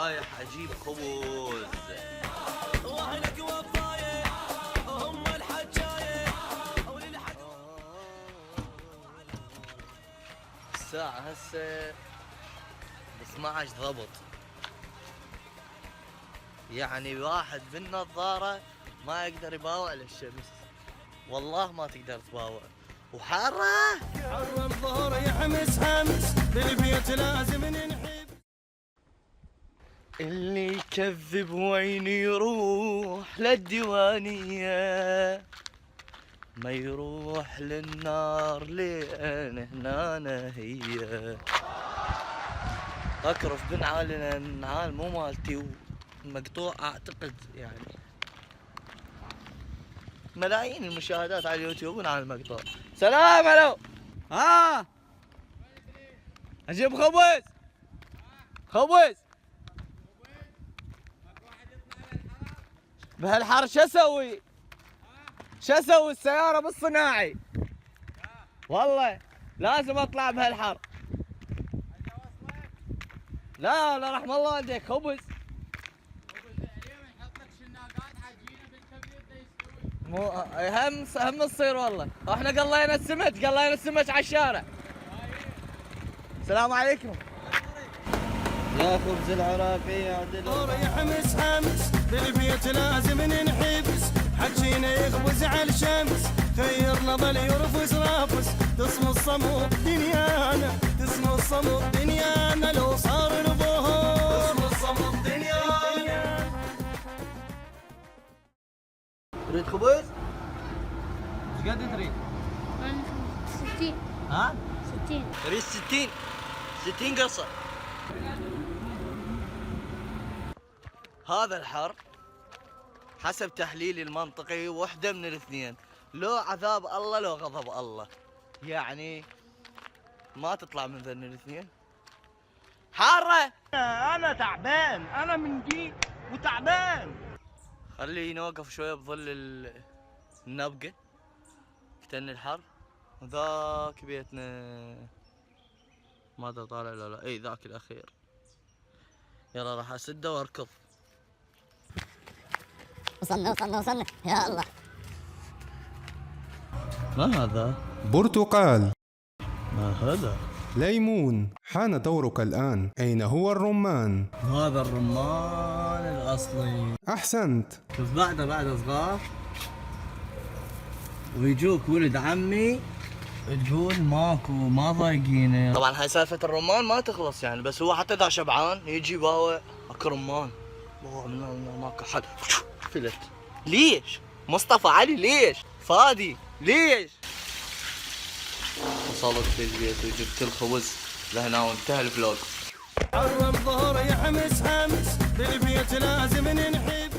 رايح اجيب خبز. واهلك وفايه هم الحجايه. الساعة هسه 12 ضبط، يعني واحد بالنظارة ما يقدر يباوع للشمس، والله ما تقدر تباوع وحارة. حر الظهر يحمس حمس بالبيت لازم ننحب. اللي يكذب وين يروح للديوانية، ما يروح للنار لين هنا هي. اكرف بن عالنا النعال مو مالتي ومقطوع اعتقد، يعني ملايين المشاهدات على اليوتيوب على المقطوع. سلام الو. اجيب خبز. خبز بهالحر شو اسوي؟ شو اسوي السيارة بالصناعي؟ والله لازم اطلع بهالحر. لا لا رحم الله والديك. خبز مو هم تصير والله. احنا قلينا السمك على الشارع. السلام عليكم. يا خبز العراقي يا الظهر يحمس حمس بالبيت لازم ننحبس. حجينا يخبز على الشمس خيرنا ظل يرفس رافس. تصم الصمود دنيانا تصم الصمود دنيانا لو صار الظهر تصم الصمود دنيانا. تريد خبز؟ ايش قد تريد؟ 60. ها؟ 60. تريد 60 قصة. هذا الحر حسب تحليلي المنطقي وحدة من الاثنين، لو عذاب الله لو غضب الله، يعني ما تطلع من ذن الاثنين. حارة. انا تعبان، انا من جي وتعبان. خليه نوقف شوية بظل النبقة كتن الحر. ذاك بيتنا ما ادري طالع لا اي ذاك الاخير. يلا راح اسده واركض. وصلنا يا الله. ما هذا؟ برتقال. ما هذا؟ ليمون. حان دورك الآن. أين هو الرمان؟ هذا الرمان الاصلي. أحسنت. شوف بعد صغار ويجوك ولد عمي تقول ماكو ما ضايقينه. طبعا هاي سالفة الرمان ما تخلص يعني، بس هو حتى اذا شبعان يجي باوع اكو رمان. ماكو حد فلت. ليش؟ مصطفى علي ليش؟ فادي ليش؟ وصلت للبيت وجبت الخبز لهنا وانتهى الفلوق. حر الظهر يحمس حمس بالبيت لازم ننحب.